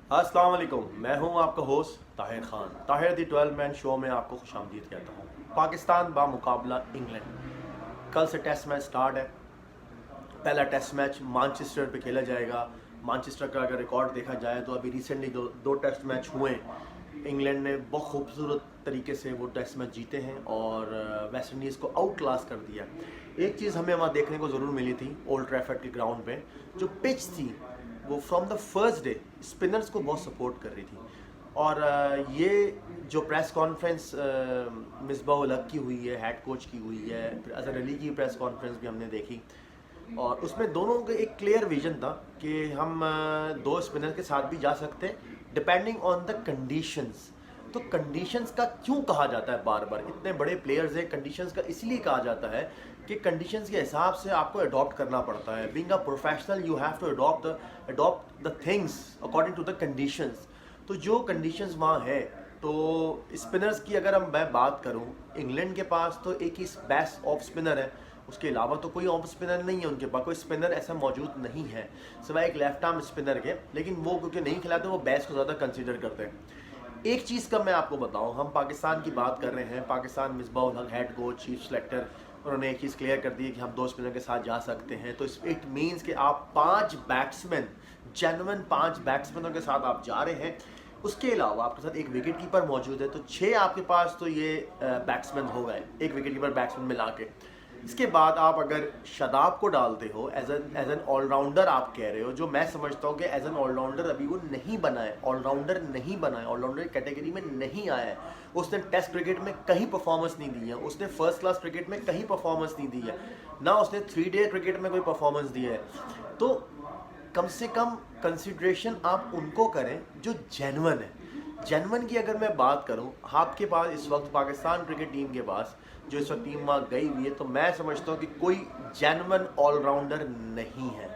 अस्सलाम वालेकुम, मैं हूं आपका होस्ट ताहिर खान। ताहिर दी 12 मैन शो में आपको खुशामदीद कहता हूं। पाकिस्तान बा मुकाबला इंग्लैंड, कल से टेस्ट मैच स्टार्ट है। पहला टेस्ट मैच मानचेस्टर पे खेला जाएगा। मानचेस्टर का अगर रिकॉर्ड देखा जाए तो अभी रिसेंटली दो टेस्ट मैच हुए। इंग्लैंड ने बहुत खूबसूरत तरीके से वो टेस्ट मैच जीते हैं और वेस्ट इंडीज़ को आउट क्लास कर दिया। एक चीज़ हमें वहाँ देखने को ज़रूर मिली थी ओल्ड ट्रैफर्ड के ग्राउंड पे, जो पिच थी वो from the first day spinners को बहुत सपोर्ट कर रही थी। और ये जो प्रेस कॉन्फ्रेंस मिसबाह उल हक की हुई है, हेड कोच की हुई है, फिर अजहर अली की प्रेस कॉन्फ्रेंस भी हमने देखी और उसमें दोनों का एक क्लियर विजन था कि हम दो स्पिनर के साथ भी जा सकते हैं डिपेंडिंग ऑन द कंडीशंस। तो कंडीशंस का क्यों कहा जाता है बार बार, इतने बड़े प्लेयर्स हैं, कंडीशंस का इसलिए कहा जाता है कि कंडीशंस के हिसाब से आपको अडॉप्ट करना पड़ता है। Being a professional you have to adopt the things according to the conditions. तो जो कंडीशंस वहाँ है, तो स्पिनर्स की अगर मैं बात करूँ, इंग्लैंड के पास तो एक ही बेस्ट ऑफ स्पिनर है, उसके अलावा तो कोई ऑफ स्पिनर नहीं है। उनके पास कोई स्पिनर ऐसा मौजूद नहीं है सिवाय एक लेफ्ट आर्म स्पिनर के, लेकिन वो क्योंकि नहीं खिलाते वो बेस्ट को ज़्यादा कंसिडर करते हैं। एक चीज़ का मैं आपको बताऊं, हम पाकिस्तान की बात कर रहे हैं। Pakistan Misbah ul Haq head coach chief selector, उन्होंने एक चीज़ क्लियर कर दी है कि हम दो स्पिनर के साथ जा सकते हैं। तो इट मीन्स कि आप 5 बैट्समैन, जेन्युइन 5 बैट्समैनों के साथ आप जा रहे हैं। उसके अलावा आपके साथ एक विकेट कीपर मौजूद है, तो 6 आपके पास तो ये बैट्समैन हो गए, एक विकेट कीपर बैट्समैन मिला के। इसके बाद आप अगर शादाब को डालते हो एज एन ऑलराउंडर, आप कह रहे हो, जो मैं समझता हूँ कि एज एन ऑलराउंडर अभी वो नहीं बना है, ऑलराउंडर नहीं बना है, ऑलराउंडर कैटेगरी में नहीं आया है। उसने टेस्ट क्रिकेट में कहीं परफॉर्मेंस नहीं दी है, उसने फर्स्ट क्लास क्रिकेट में कहीं परफॉर्मेंस नहीं दी है, ना उसने 3 डे क्रिकेट में कोई परफॉर्मेंस दी है। तो कम से कम कंसिड्रेशन आप उनको करें जो जेन्युइन है। जेन्युइन की अगर मैं बात करूं, आपके पास इस वक्त पाकिस्तान क्रिकेट टीम के पास जो इस वक्त टीम वहाँ गई हुई है, तो मैं समझता हूँ कि कोई जेन्युइन ऑलराउंडर नहीं है।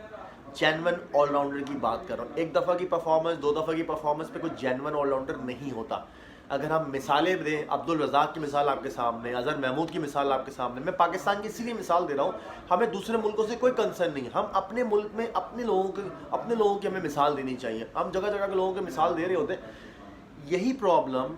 जेन्युइन ऑलराउंडर की बात कर रहा हूँ, एक दफ़ा की परफॉर्मेंस, 2 दफ़ा की परफॉर्मेंस पे कोई जेन्युइन ऑलराउंडर नहीं होता। अगर हम मिसालें दें, अब्दुल रज़ाक की मिसाल आपके सामने, अजहर महमूद की मिसाल आपके सामने, मैं पाकिस्तान की इसीलिए मिसाल दे रहा हूँ, हमें दूसरे मुल्कों से कोई कंसर्न नहीं है। हम अपने मुल्क में अपने लोगों की हमें मिसाल देनी चाहिए। हम जगह जगह के लोगों की मिसाल दे रहे होते। यही प्रॉब्लम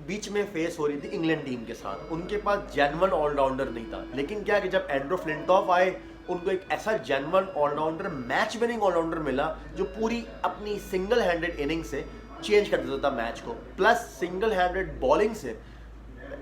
बीच में फेस हो रही थी इंग्लैंड टीम के साथ, उनके पास जेन्युइन ऑलराउंडर नहीं था। लेकिन क्या कि जब एंड्रू फ्लिंटॉफ आए, उनको एक ऐसा genuine allrounder, match winning allrounder मिला जो पूरी अपनी सिंगल हैंडेड इनिंग से चेंज कर देता था मैच को, प्लस सिंगल हैंडेड बॉलिंग से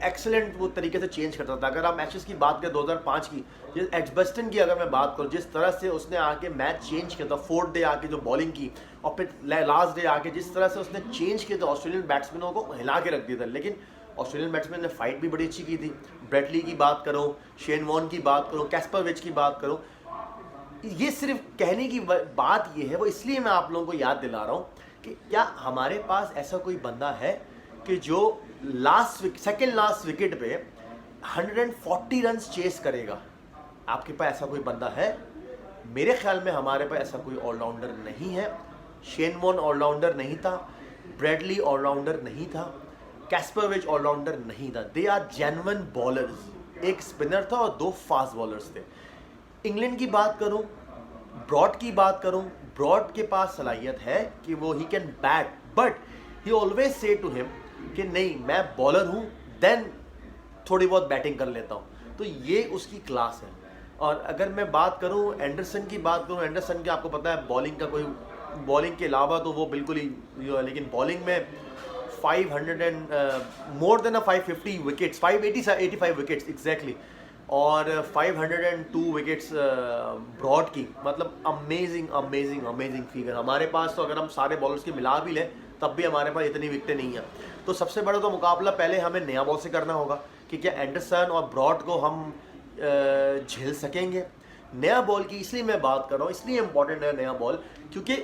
एक्सेलेंट वो तरीके से चेंज करता था। अगर आप मैचेस की बात करें 2005 की, जिस एजबस्टन की अगर मैं बात करूँ, जिस तरह से उसने आके मैच चेंज किया था, 4th डे आके जो बॉलिंग की और फिर लास्ट डे आके जिस तरह से उसने चेंज किया था, ऑस्ट्रेलियन बैट्समैनों को हिला के रख दिया था। लेकिन ऑस्ट्रेलियन बैट्समैन ने फाइट भी बड़ी अच्छी की थी। ब्रेटली की बात करो, शेन वॉर्न की बात करो, कैस्परविच की बात करो। ये सिर्फ कहने की बात ये है, वो इसलिए मैं आप लोगों को याद दिला रहा हूँ कि क्या हमारे पास ऐसा कोई बंदा है कि जो सेकेंड लास्ट विकेट पे 140 रन चेस करेगा। आपके पास ऐसा कोई बंदा है? मेरे ख्याल में हमारे पास ऐसा कोई ऑलराउंडर नहीं है। शेन वॉर्न ऑलराउंडर नहीं था, ब्रेडली ऑलराउंडर नहीं था, कैस्परविच ऑलराउंडर नहीं था। They are genuine bowlers. एक स्पिनर था और 2 फास्ट बॉलर्स थे। इंग्लैंड की बात करूं, ब्रॉड की बात करूं, ब्रॉड के पास सलाहियत है कि वो he can bat, but he always say to him कि नहीं, मैं बॉलर हूं, देन थोड़ी बहुत बैटिंग कर लेता हूं। तो ये उसकी क्लास है। और अगर मैं बात करूं एंडरसन की बात करूं, एंडरसन की आपको पता है बॉलिंग के अलावा तो वो बिल्कुल ही, लेकिन बॉलिंग में 500 and more than 550 wickets, 585 wickets exactly, और 502 विकेट्स ब्रॉड की। मतलब अमेजिंग अमेजिंग अमेजिंग फिगर। हमारे पास तो अगर हम सारे बॉलर्स की मिला भी लें तब भी हमारे पास इतनी विकेटें नहीं हैं। तो सबसे बड़ा तो मुकाबला पहले हमें नया बॉल से करना होगा कि क्या एंडरसन और ब्रॉड को हम झेल सकेंगे। नया बॉल की इसलिए मैं बात कर रहा हूँ, इसलिए इंपॉर्टेंट है नया बॉल, क्योंकि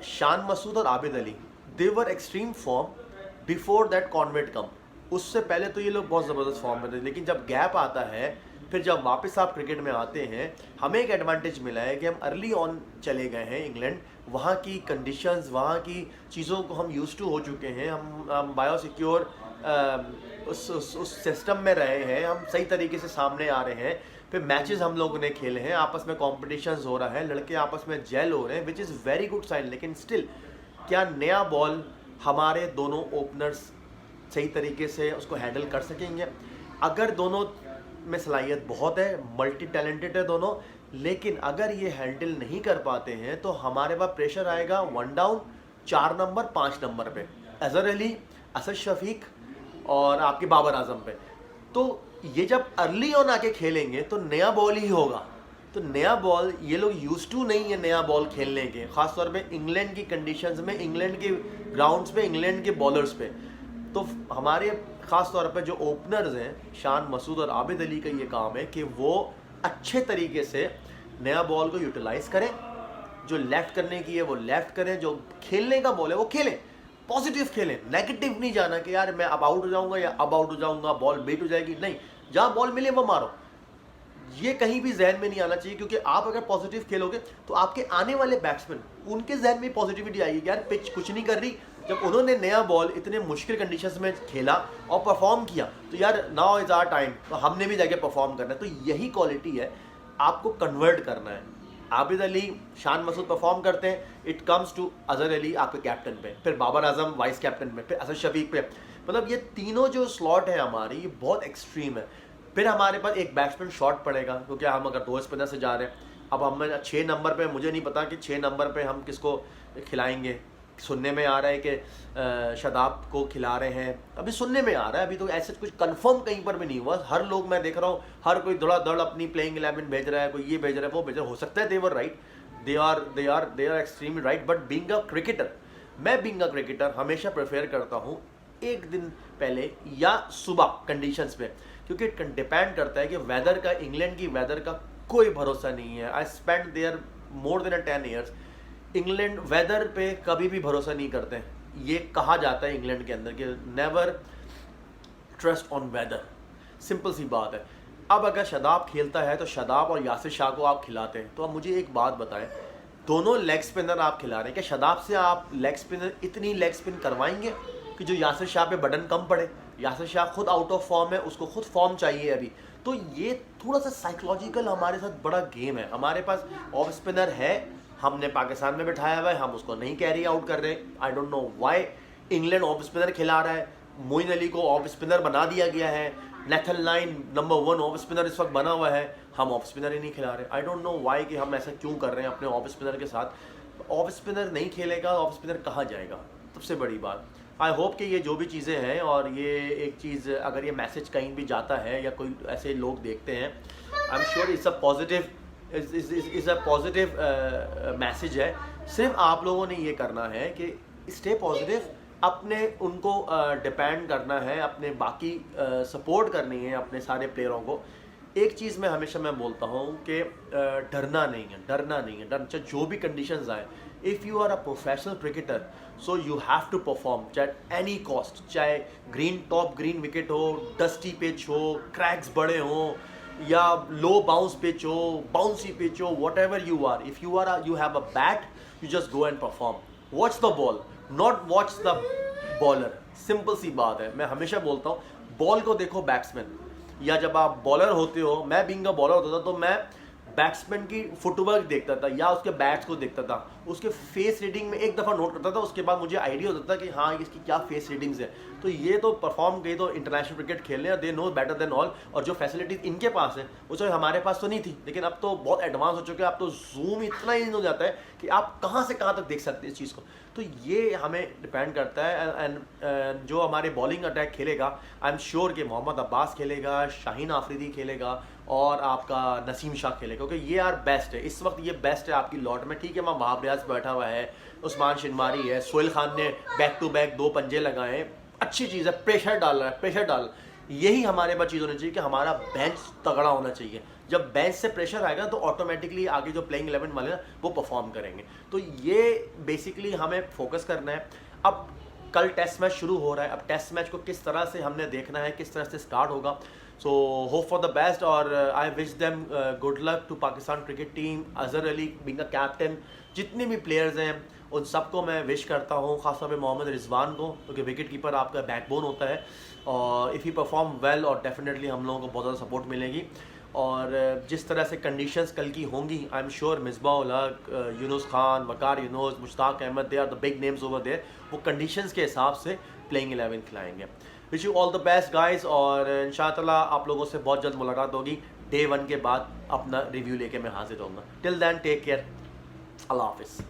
शान मसूद और Abid Ali, they were extreme form before that covid come. उससे पहले तो ये लोग बहुत ज़बरदस्त फॉर्म में थे, लेकिन जब गैप आता है, फिर जब वापस आप क्रिकेट में आते हैं, हमें एक एडवांटेज मिला है कि हम अर्ली ऑन चले गए हैं इंग्लैंड। वहाँ की कंडीशंस, वहाँ की चीज़ों को हम यूज्ड टू हो चुके हैं। हम बायोसिक्योर उस सिस्टम में रहे हैं, हम सही तरीके से सामने आ रहे हैं। फिर मैचेस हम लोगों ने खेले हैं, आपस में कॉम्पिटिशन्स हो रहा है, लड़के आपस में जेल हो रहे हैं, which is very good sign. लेकिन स्टिल क्या नया बॉल हमारे दोनों ओपनर्स सही तरीके से उसको हैंडल कर सकेंगे? अगर दोनों में सलाहियत बहुत है, मल्टी टैलेंटेड है दोनों, लेकिन अगर ये हैंडल नहीं कर पाते हैं तो हमारे पास प्रेशर आएगा 1 डाउन 4 नंबर 5 नंबर पे, अजहर अली, असद शफीक और आपके बाबर आजम पे। तो ये जब अर्ली ऑन आके खेलेंगे तो नया बॉल ही होगा। तो नया बॉल, ये लोग यूज टू नहीं है नया बॉल खेलने के, खासतौर पे इंग्लैंड की कंडीशंस में, इंग्लैंड के ग्राउंड्स पे, इंग्लैंड के बॉलर्स पे। तो हमारे ख़ास तौर पे जो ओपनर्स हैं, शान मसूद और आबिद अली का ये काम है कि वो अच्छे तरीके से नया बॉल को यूटिलाइज़ करें। जो लेफ़्ट करने की है वो लेफ़्ट करें, जो खेलने का बॉल है वो खेलें, पॉजिटिव खेलें, नेगेटिव नहीं जाना कि यार मैं अब आउट हो जाऊंगा या अब आउट हो जाऊंगा, बॉल बेट हो जाएगी। नहीं, जहाँ बॉल मिले वो मारो, ये कहीं भी जहन में नहीं आना चाहिए। क्योंकि आप अगर पॉजिटिव खेलोगे तो आपके आने वाले बैट्समैन, उनके जहन में पॉजिटिविटी आएगी कि यार पिच कुछ नहीं कर रही। जब उन्होंने नया बॉल इतने मुश्किल कंडीशंस में खेला और परफॉर्म किया तो यार नाउ इज़ आवर टाइम, तो हमने भी जाके परफॉर्म करना है। तो यही क्वालिटी है, आपको कन्वर्ट करना है। आबिद अली, शान मसूद परफॉर्म करते हैं, it comes to Azhar Ali आपके कैप्टन पे, फिर बाबर आजम वाइस कैप्टन पे, फिर असद शफीक पे। मतलब ये तीनों जो स्लॉट है हमारी, ये बहुत एक्सट्रीम है। फिर हमारे पास एक बैट्समैन शॉर्ट पड़ेगा, क्योंकि हम अगर 2 स्पिनर से जा रहे हैं। अब हमें 6 नंबर पे, मुझे नहीं पता कि 6 नंबर पे हम किसको खिलाएंगे। सुनने में आ रहा है कि शादाब को खिला रहे हैं, अभी सुनने में आ रहा है, अभी तो ऐसे कुछ कंफर्म कहीं पर भी नहीं हुआ। हर लोग मैं देख रहा हूँ, हर कोई धड़ाधड़ अपनी प्लेइंग 11 भेज रहा है, कोई ये भेज रहा है, वो भेज रहा है। हो सकता है they were right, they are extremely right, but being a cricketer, मैं बीइंग अ क्रिकेटर हमेशा प्रेफर करता हूँ एक दिन पहले या सुबह कंडीशंस पे, क्योंकि डिपेंड करता है कि वेदर का, इंग्लैंड की वेदर का कोई भरोसा नहीं है। I spend there more than 10 years. England weather पे कभी भी भरोसा नहीं करते हैं। ये कहा जाता है इंग्लैंड के अंदर कि never trust on weather, simple सी बात है। अब अगर शादाब खेलता है तो शादाब और यासिर शाह को आप खिलाते हैं, तो अब मुझे एक बात बताएं, दोनों लेग स्पिनर आप खिला रहे हैं, क्या शादाब से आप लेग स्पिनर इतनी लेग स्पिन करवाएंगे कि जो यासिर शाह पे बटन कम पड़े? यासिर शाह खुद आउट ऑफ फॉर्म है, उसको खुद फॉर्म चाहिए अभी। तो ये थोड़ा सा साइकोलॉजिकल हमारे साथ बड़ा गेम है। हमारे पास ऑफ स्पिनर है, हमने पाकिस्तान में बिठाया हुआ है, हम उसको नहीं कैरी आउट कर रहे। I don't know why England off spinner खिला रहा है, मोइन अली को ऑफ स्पिनर बना दिया गया है, Nathan line number 1 off spinner इस वक्त बना हुआ है, हम ऑफ स्पिनर ही नहीं खिला रहे। आई डोंट नो व्हाई कि हम ऐसा क्यों कर रहे हैं अपने ऑफ स्पिनर के साथ। ऑफ स्पिनर नहीं खेलेगा, ऑफ स्पिनर कहाँ जाएगा? सबसे बड़ी बात, आई होप कि ये जो भी चीज़ें हैं, और ये एक चीज़ अगर ये मैसेज कहीं भी जाता है या कोई ऐसे लोग देखते हैं, आई am sure it's a positive is a positive message है। सिर्फ आप लोगों ने ये करना है कि स्टे पॉजिटिव, अपने उनको डिपेंड करना है, अपने बाकी सपोर्ट करनी है अपने सारे प्लेयरों को। एक चीज़ मैं हमेशा बोलता हूँ कि डरना नहीं है, चाहे जो भी कंडीशंस आए। If you are a professional cricketer, so you have to perform चाहे एनी कॉस्ट, चाहे ग्रीन विकेट हो, डस्टी पिच हो, क्रैक्स बड़े हों, या लो बाउंस पिच हो, बाउंसी पिच हो, whatever you are, if you have a bat, you just go and perform. Watch the ball, not watch the bowler. Simple सी बात है, मैं हमेशा बोलता हूँ, बॉल को देखो बैट्समैन, या जब आप बॉलर होते हो, मैं बीइंग अ बॉलर होता था तो मैं बैट्समैन की फुटवर्क देखता था या उसके बैट्स को देखता था, उसके फेस रीडिंग में एक दफ़ा नोट करता था, उसके बाद मुझे आइडिया होता था कि हाँ इसकी क्या फेस रीडिंग्स है। तो ये तो परफॉर्म गई तो इंटरनेशनल क्रिकेट खेलने, they know better than all. और जो फैसिलिटीज़ इनके पास है वो चाहे हमारे पास तो नहीं थी, लेकिन अब तो बहुत एडवांस हो चुके हैं। अब तो जूम इतना ईजी हो जाता है कि आप कहाँ से कहाँ तक देख सकते हैं इस चीज़ को। तो ये हमें डिपेंड करता है। एंड जो हमारे बॉलिंग अटैक खेलेगा, आई एम श्योर कि मोहम्मद अब्बास खेलेगा, शाहीन आफरीदी खेलेगा और आपका नसीम शाह खेलेगा, क्योंकि ये यार बेस्ट है इस वक्त, ये बेस्ट है आपकी लॉट में। ठीक है, वहाँ वहाब रियाज बैठा हुआ है, उस्मान शिनवारी है, सोहेल खान ने बैक टू बैक 2 पंजे लगाए हैं, अच्छी चीज़ है, प्रेशर डाल रहा है, प्रेशर डाल। यही हमारे पास चीज़ होनी चाहिए कि हमारा बेंच तगड़ा होना चाहिए। जब बेंच से प्रेशर आएगा तो ऑटोमेटिकली आगे जो प्लेइंग 11 वाले ना वो परफॉर्म करेंगे। तो ये बेसिकली हमें फोकस करना है। अब कल टेस्ट मैच शुरू हो रहा है, अब टेस्ट मैच को किस तरह से हमने देखना है, किस तरह से स्टार्ट होगा। So hope for the best, और I wish them good luck to Pakistan cricket team. Azhar Ali being a captain, जितने भी प्लेयर्स हैं उन सबको मैं विश करता हूँ, खासतौर पे मोहम्मद रिजवान को, क्योंकि विकेट कीपर आपका बैकबोन होता है। और इफ़ यू परफॉर्म वेल, और डेफिनेटली हम लोगों को बहुत ज़्यादा सपोर्ट मिलेगी। और जिस तरह से कंडीशंस कल की होंगी, I am sure Misbah ul Haq, Younis Khan, Waqar Younis, Mushtaq Ahmed, they are the big names over there, वो कंडीशंस के हिसाब से प्लेइंग 11 खिलाएंगे। Wish you all the best guys, और इंशाअल्लाह आप लोगों से बहुत जल्द मुलाकात होगी। डे 1 के बाद अपना रिव्यू लेके मैं हाजिर होऊंगा। टिल देन टेक केयर, अल्लाह हाफिज़।